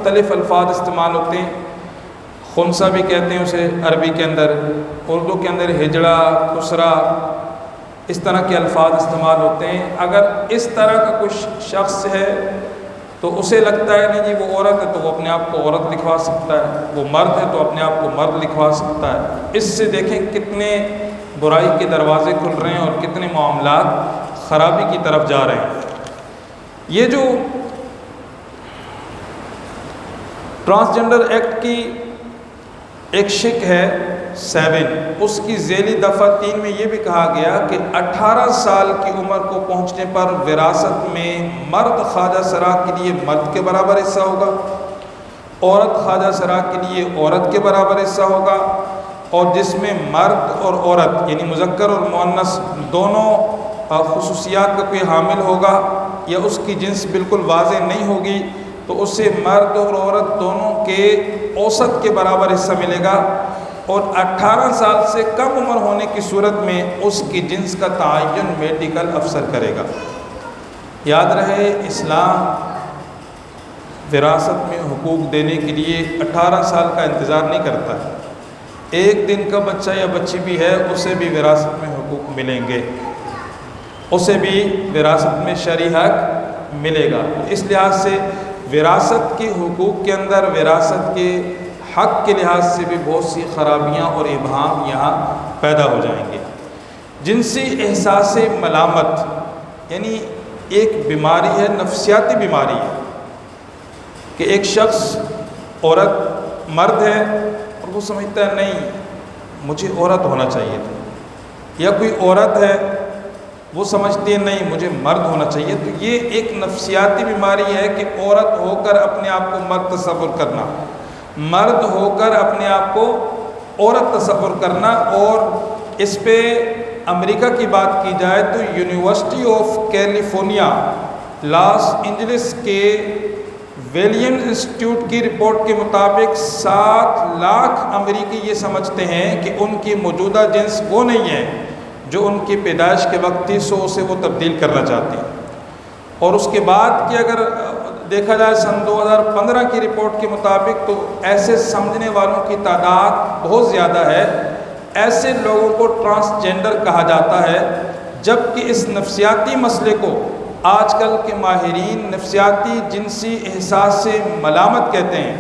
مختلف الفاظ استعمال ہوتے ہیں. خنثی بھی کہتے ہیں اسے عربی کے اندر، اردو کے اندر ہجڑا، خسرا، اس طرح کے الفاظ استعمال ہوتے ہیں. اگر اس طرح کا کچھ شخص ہے تو اسے لگتا ہے نہیں جی وہ عورت ہے تو وہ اپنے آپ کو عورت لکھوا سکتا ہے، وہ مرد ہے تو اپنے آپ کو مرد لکھوا سکتا ہے. اس سے دیکھیں کتنے برائی کے دروازے کھل رہے ہیں اور کتنے معاملات خرابی کی طرف جا رہے ہیں. یہ جو ٹرانسجنڈر ایکٹ کی ایک شق ہے 7، اس کی ذیلی دفعہ 3 میں یہ بھی کہا گیا کہ 18 سال کی عمر کو پہنچنے پر وراثت میں مرد خواجہ سرا کے لیے مرد کے برابر حصہ ہوگا، عورت خواجہ سرا کے لیے عورت کے برابر حصہ ہوگا، اور جس میں مرد اور عورت یعنی مذکر اور مؤنث دونوں خصوصیات کا کوئی حامل ہوگا یا اس کی جنس بالکل واضح نہیں ہوگی تو اسے مرد اور عورت دونوں کے اوسط کے برابر حصہ ملے گا، اور 18 سال سے کم عمر ہونے کی صورت میں اس کی جنس کا تعین میڈیکل افسر کرے گا. یاد رہے اسلام وراثت میں حقوق دینے کے لیے 18 سال کا انتظار نہیں کرتا ہے. ایک دن کا بچہ یا بچی بھی ہے اسے بھی وراثت میں حقوق ملیں گے، اسے بھی وراثت میں شرعی حق ملے گا. اس لحاظ سے وراثت کے حقوق کے اندر وراثت کے حق کے لحاظ سے بھی بہت سی خرابیاں اور ابہام یہاں پیدا ہو جائیں گے. جنسی احساس ملامت یعنی ایک بیماری ہے، نفسیاتی بیماری ہے کہ ایک شخص عورت مرد ہے اور وہ سمجھتا ہے نہیں مجھے عورت ہونا چاہیے تھا، یا کوئی عورت ہے وہ سمجھتی ہے نہیں مجھے مرد ہونا چاہیے. تو یہ ایک نفسیاتی بیماری ہے کہ عورت ہو کر اپنے آپ کو مرد تصور کرنا، مرد ہو کر اپنے آپ کو عورت تصور کرنا. اور اس پہ امریکہ کی بات کی جائے تو University of California Los Angeles کے ویلین انسٹیٹیوٹ کی رپورٹ کے مطابق 7 لاکھ امریکی یہ سمجھتے ہیں کہ ان کی موجودہ جنس وہ نہیں ہے جو ان کی پیدائش کے وقت تھی، سو اسے وہ تبدیل کرنا چاہتی ہیں. اور اس کے بعد کہ اگر دیکھا جائے سن 2015 کی رپورٹ کے مطابق تو ایسے سمجھنے والوں کی تعداد بہت زیادہ ہے. ایسے لوگوں کو ٹرانسجنڈر کہا جاتا ہے، جبکہ اس نفسیاتی مسئلے کو آج کل کے ماہرین نفسیاتی جنسی احساس سے ملامت کہتے ہیں.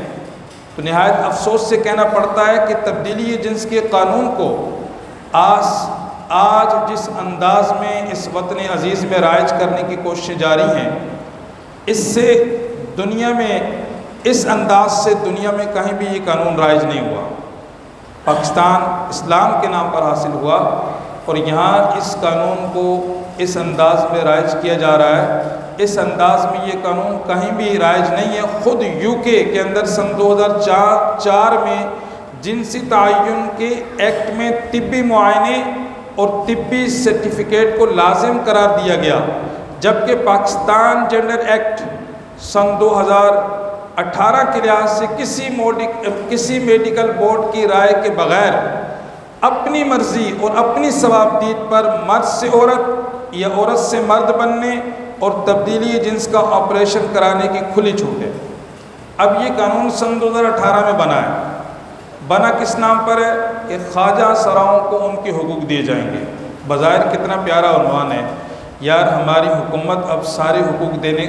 تو نہایت افسوس سے کہنا پڑتا ہے کہ تبدیلی جنس کے قانون کو آج جس انداز میں اس وطن عزیز میں رائج کرنے کی کوششیں جاری ہیں، اس سے دنیا میں اس انداز سے دنیا میں کہیں بھی یہ قانون رائج نہیں ہوا. پاکستان اسلام کے نام پر حاصل ہوا اور یہاں اس قانون کو اس انداز میں رائج کیا جا رہا ہے. اس انداز میں یہ قانون کہیں بھی رائج نہیں ہے. خود UK کے اندر سن 2004 میں جنسی تعین کے ایکٹ میں طبی معائنے اور طبی سرٹیفکیٹ کو لازم قرار دیا گیا، جبکہ پاکستان جنڈر ایکٹ سن 2018 کے لحاظ سے کسی میڈیکل بورڈ کی رائے کے بغیر اپنی مرضی اور اپنی ثوابدید پر مرد سے عورت یا عورت سے مرد بننے اور تبدیلی جنس کا آپریشن کرانے کی کھلی چھوٹ ہے. اب یہ قانون سن 2018 میں بنا ہے. بنا کس نام پر ہے کہ خواجہ سراؤں کو ان کے حقوق دیے جائیں گے. بظاہر کتنا پیارا عنوان ہے یار، ہماری حکومت اب سارے حقوق دینے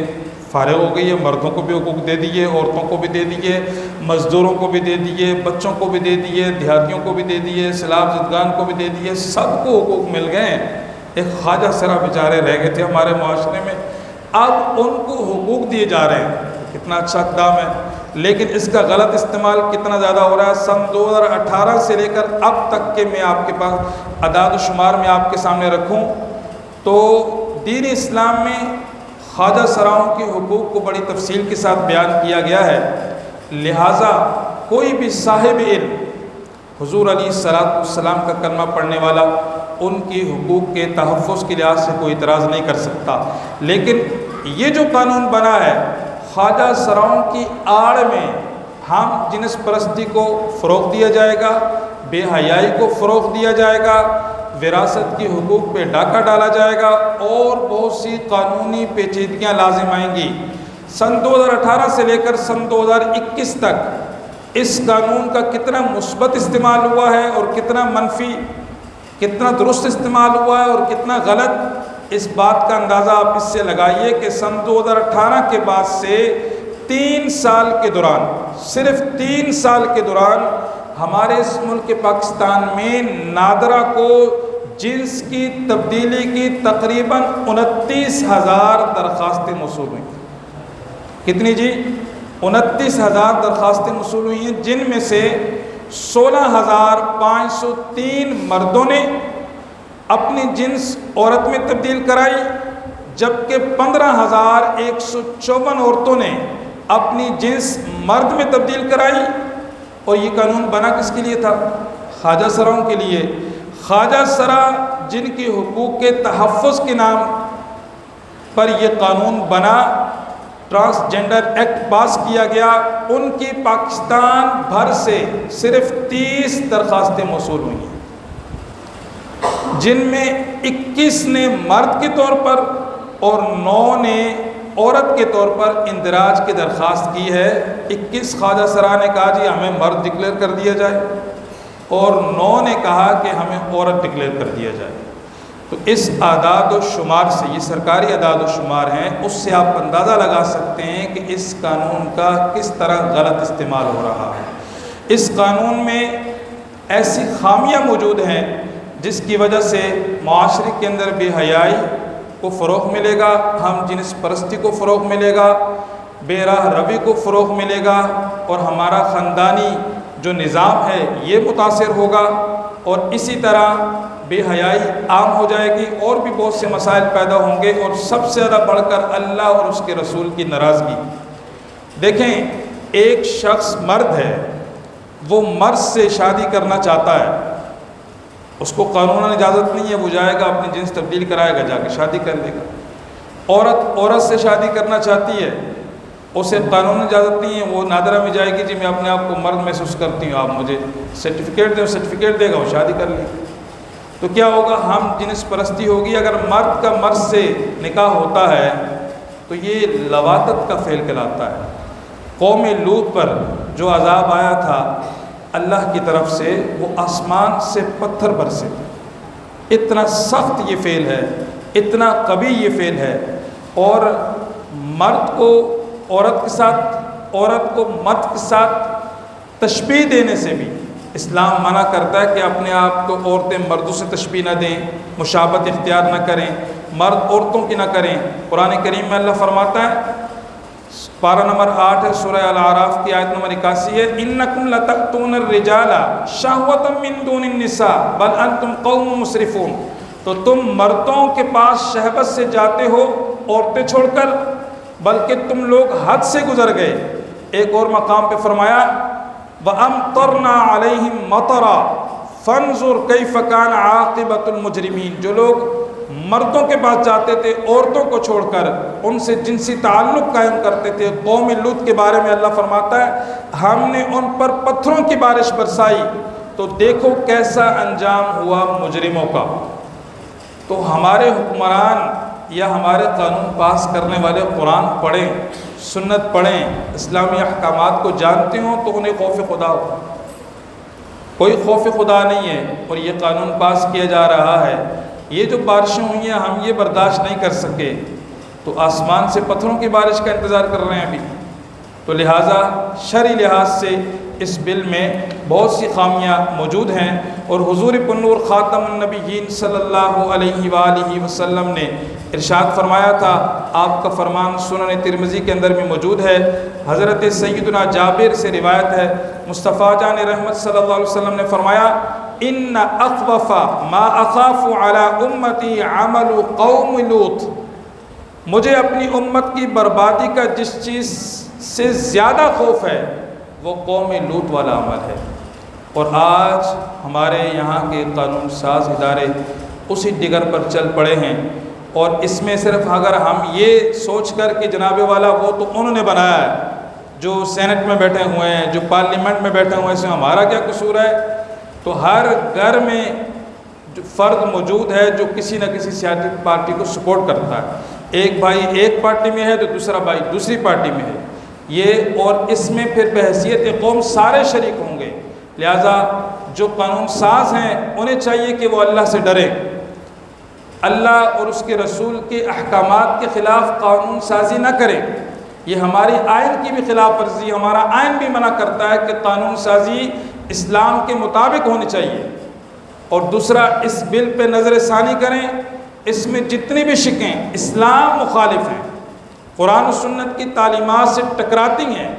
فارغ ہو گئی ہے. مردوں کو بھی حقوق دے دیے، عورتوں کو بھی دے دیے، مزدوروں کو بھی دے دیے، بچوں کو بھی دے دیے، دیہاتیوں کو بھی دے دیے، سیلاب زدگان کو بھی دے دیے، سب کو حقوق مل گئے ہیں. ایک خواجہ سرا بیچارے رہ گئے تھے ہمارے معاشرے میں، اب ان کو حقوق دیے جا رہے ہیں. کتنا اچھا اقدام ہے، لیکن اس کا غلط استعمال کتنا زیادہ ہو رہا ہے. سن 2018 سے لے کر اب تک کے میں آپ کے پاس اعداد و شمار میں آپ کے سامنے رکھوں تو دین اسلام میں خواجہ سراؤں کے حقوق کو بڑی تفصیل کے ساتھ بیان کیا گیا ہے. لہٰذا کوئی بھی صاحب علم حضور علیہ السلام کا کلمہ پڑھنے والا ان کی حقوق کے تحفظ کے لحاظ سے کوئی اعتراض نہیں کر سکتا. لیکن یہ جو قانون بنا ہے، خواجہ سراؤں کی آڑ میں ہم جنس پرستی کو فروغ دیا جائے گا، بے حیائی کو فروغ دیا جائے گا، وراثت کی حقوق پہ ڈاکہ ڈالا جائے گا اور بہت سی قانونی پیچیدگیاں لازم آئیں گی. سن 2018 سے لے کر سن 2021 تک اس قانون کا کتنا مثبت استعمال ہوا ہے اور کتنا منفی، کتنا درست استعمال ہوا ہے اور کتنا غلط، اس بات کا اندازہ آپ اس سے لگائیے کہ سن 2018 کے بعد سے 3 سال کے دوران، صرف 3 سال کے دوران ہمارے اس ملک پاکستان میں نادرہ کو جنس کی تبدیلی کی تقریباً 29,000 درخواستیں موصول ہوئیں۔ کتنی جی؟ 29,000 درخواستیں موصول ہوئی ہیں، جن میں سے 16,503 مردوں نے اپنی جنس عورت میں تبدیل کرائی، جبکہ 15,154 عورتوں نے اپنی جنس مرد میں تبدیل کرائی۔ اور یہ قانون بنا کس کے لیے تھا؟ خواجہ سراؤں کے لیے۔ خواجہ سرا جن کی حقوق کے تحفظ کے نام پر یہ قانون بنا، ٹرانسجنڈر ایکٹ پاس کیا گیا، ان کی پاکستان بھر سے صرف 30 درخواستیں موصول ہوئی ہیں، جن میں 21 نے مرد کے طور پر اور 9 نے عورت کے طور پر اندراج کی درخواست کی ہے۔ 21 خواجہ سرا نے کہا جی ہمیں مرد ڈکلیئر کر دیا جائے، اور 9 نے کہا کہ ہمیں عورت ڈکلیئر کر دیا جائے۔ تو اس اعداد و شمار سے، یہ سرکاری اعداد و شمار ہیں، اس سے آپ اندازہ لگا سکتے ہیں کہ اس قانون کا کس طرح غلط استعمال ہو رہا ہے۔ اس قانون میں ایسی خامیاں موجود ہیں جس کی وجہ سے معاشرے کے اندر بے حیائی کو فروغ ملے گا، ہم جنس پرستی کو فروغ ملے گا، بے راہ روی کو فروغ ملے گا، اور ہمارا خاندانی جو نظام ہے یہ متاثر ہوگا، اور اسی طرح بے حیائی عام ہو جائے گی، اور بھی بہت سے مسائل پیدا ہوں گے، اور سب سے زیادہ بڑھ کر اللہ اور اس کے رسول کی ناراضگی۔ دیکھیں، ایک شخص مرد ہے، وہ مرد سے شادی کرنا چاہتا ہے، اس کو قانوناً اجازت نہیں ہے، وہ جائے گا اپنی جنس تبدیل کرائے گا، جا کے شادی کر لے گا۔ عورت سے شادی کرنا چاہتی ہے، اسے قانون اجازت نہیں ہے، وہ نادرہ میں جائے گی، جی میں اپنے آپ کو مرد محسوس کرتی ہوں، آپ مجھے سرٹیفکیٹ دیں، سرٹیفکیٹ دے گا، وہ شادی کر لے گا۔ تو کیا ہوگا؟ ہم جنس پرستی ہوگی۔ اگر مرد کا مرد سے نکاح ہوتا ہے تو یہ لواطت کا فعل کہلاتا ہے۔ قوم لوط پر جو عذاب آیا تھا اللہ کی طرف سے، وہ آسمان سے پتھر برسے، اتنا سخت یہ فعل ہے، اتنا قبیح یہ فعل ہے۔ اور مرد کو عورت کے ساتھ، عورت کو مرد کے ساتھ تشبیہ دینے سے بھی اسلام منع کرتا ہے کہ اپنے آپ کو عورتیں مردوں سے تشبیہ نہ دیں، مشابہت اختیار نہ کریں، مرد عورتوں کی نہ کریں۔ قرآن کریم میں اللہ فرماتا ہے، پارہ نمبر 8 ہے، سورہ الاعراف کی آیت نمبر 81 ہے، اِنَّكُمْ لَتَأْتُونَ الرِّجَالَ شَهْوَةً مِّن دُونِ النِّسَاءِ بَلْ أَنْتُمْ قَوْمٌ مُسْرِفُونَ۔ تو تم مردوں کے پاس شہوت سے جاتے ہو عورتیں چھوڑ کر، بلکہ تم لوگ حد سے گزر گئے۔ ایک اور مقام پہ فرمایا، وَأَمْطَرْنَا عَلَيْهِمْ مَطَرًا فَانظُرْ كَيْفَ كَانَ عَاقِبَةُ الْمُجْرِمِينَ۔ جو لوگ مردوں کے پاس جاتے تھے عورتوں کو چھوڑ کر، ان سے جنسی تعلق قائم کرتے تھے، قوم لوط کے بارے میں اللہ فرماتا ہے ہم نے ان پر پتھروں کی بارش برسائی، تو دیکھو کیسا انجام ہوا مجرموں کا۔ تو ہمارے حکمران یا ہمارے قانون پاس کرنے والے قرآن پڑھیں، سنت پڑھیں، اسلامی احکامات کو جانتے ہوں تو انہیں خوف خدا ہو۔ کوئی خوف خدا نہیں ہے، اور یہ قانون پاس کیا جا رہا ہے۔ یہ جو بارشیں ہوئی ہیں ہم یہ برداشت نہیں کر سکے، تو آسمان سے پتھروں کی بارش کا انتظار کر رہے ہیں ابھی۔ تو لہٰذا شرعی لحاظ سے اس بل میں بہت سی خامیاں موجود ہیں، اور حضور پنور خاتم النبیین صلی اللہ علیہ وآلہ وسلم نے ارشاد فرمایا تھا، آپ کا فرمان سنن ترمذی کے اندر میں موجود ہے، حضرت سیدنا جابر سے روایت ہے، مصطفیٰ جان رحمت صلی اللہ علیہ وسلم نے فرمایا، ان اخوف ما اخاف علی امتی عمل قوم لوط۔ مجھے اپنی امت کی بربادی کا جس چیز سے زیادہ خوف ہے وہ قوم لوط والا عمل ہے۔ اور آج ہمارے یہاں کے قانون ساز ادارے اسی ڈگر پر چل پڑے ہیں، اور اس میں صرف اگر ہم یہ سوچ کر کہ جناب والا وہ تو انہوں نے بنایا ہے، جو سینٹ میں بیٹھے ہوئے ہیں، جو پارلیمنٹ میں بیٹھے ہوئے ہیں، اس میں ہمارا کیا قصور ہے؟ تو ہر گھر میں جو فرد موجود ہے جو کسی نہ کسی سیاسی پارٹی کو سپورٹ کرتا ہے، ایک بھائی ایک پارٹی میں ہے تو دوسرا بھائی دوسری پارٹی میں ہے، یہ اور اس میں پھر بحیثیت قوم سارے شریک ہوں گے۔ لہٰذا جو قانون ساز ہیں انہیں چاہیے کہ وہ اللہ سے ڈریں، اللہ اور اس کے رسول کے احکامات کے خلاف قانون سازی نہ کریں۔ یہ ہماری آئین کی بھی خلاف ورزی، ہمارا آئین بھی منع کرتا ہے کہ قانون سازی اسلام کے مطابق ہونی چاہیے۔ اور دوسرا، اس بل پہ نظر ثانی کریں، اس میں جتنی بھی شقیں اسلام مخالف ہیں، قرآن و سنت کی تعلیمات سے ٹکراتی ہیں،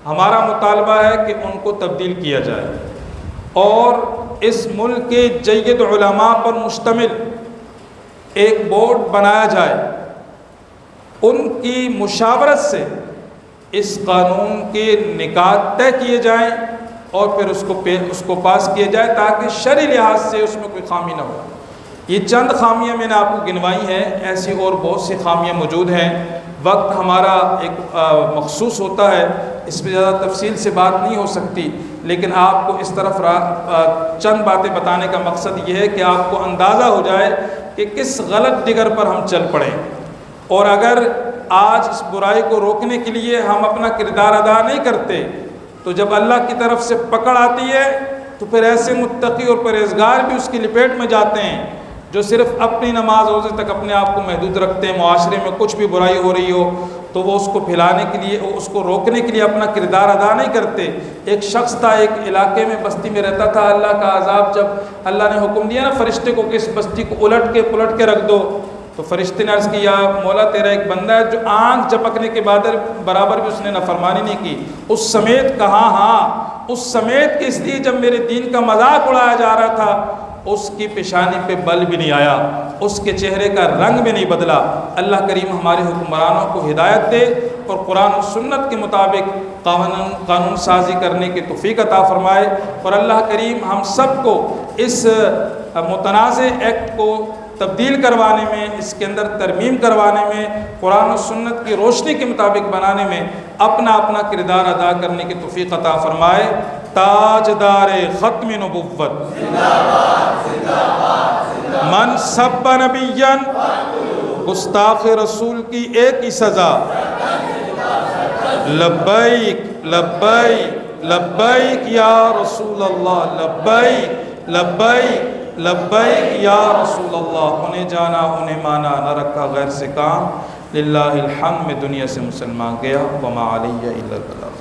ہمارا مطالبہ ہے کہ ان کو تبدیل کیا جائے اور اس ملک کے جید علماء پر مشتمل ایک بورڈ بنایا جائے، ان کی مشاورت سے اس قانون کے نکات طے کیے جائیں اور پھر اس کو پاس کیا جائے تاکہ شرعی لحاظ سے اس میں کوئی خامی نہ ہو۔ یہ چند خامیاں میں نے آپ کو گنوائی ہیں، ایسی اور بہت سی خامیاں موجود ہیں۔ وقت ہمارا ایک مخصوص ہوتا ہے، اس پہ زیادہ تفصیل سے بات نہیں ہو سکتی، لیکن آپ کو اس طرف چند باتیں بتانے کا مقصد یہ ہے کہ آپ کو اندازہ ہو جائے کہ کس غلط ڈگر پر ہم چل پڑیں، اور اگر آج اس برائی کو روکنے کے لیے ہم اپنا کردار ادا نہیں کرتے تو جب اللہ کی طرف سے پکڑ آتی ہے تو پھر ایسے متقی اور پرہیزگار بھی اس کی لپیٹ میں جاتے ہیں جو صرف اپنی نماز روزے تک اپنے آپ کو محدود رکھتے ہیں، معاشرے میں کچھ بھی برائی ہو رہی ہو تو وہ اس کو پھیلانے کے لیے، اس کو روکنے کے لیے اپنا کردار ادا نہیں کرتے۔ ایک شخص تھا، ایک علاقے میں بستی میں رہتا تھا، اللہ کا عذاب جب اللہ نے حکم دیا نا فرشتے کو کہ اس بستی کو الٹ کے رکھ دو، تو فرشتے نے عرض کی یا مولا تیرا ایک بندہ ہے جو آنکھ جھپکنے کے بعد برابر بھی اس نے نافرمانی نہیں کی، اس سمیت کہا ہاں اس سمیت کہ اس لیے جب میرے دین کا مذاق اڑایا جا رہا تھا اس کی پیشانی پہ بل بھی نہیں آیا، اس کے چہرے کا رنگ بھی نہیں بدلا۔ اللہ کریم ہمارے حکمرانوں کو ہدایت دے اور قرآن و سنت کے مطابق قانون سازی کرنے کی توفیق عطا فرمائے، اور اللہ کریم ہم سب کو اس متنازع ایکٹ کو تبدیل کروانے میں، اس کے اندر ترمیم کروانے میں، قرآن و سنت کی روشنی کے مطابق بنانے میں اپنا کردار ادا کرنے کی توفیق عطا فرمائے۔ تاجدار ختم نبوت من سب نبیًا، گستاخ رسول کی ایک ہی سزا، لبیک لبیک لبیک یا رسول اللہ، لبیک لبیک لبیک یا رسول اللہ۔ انہیں جانا انہیں مانا، نہ رکھا غیر سے کام، للہ الحمد میں دنیا سے مسلمان گیا، وما علیہ الا البلاغ۔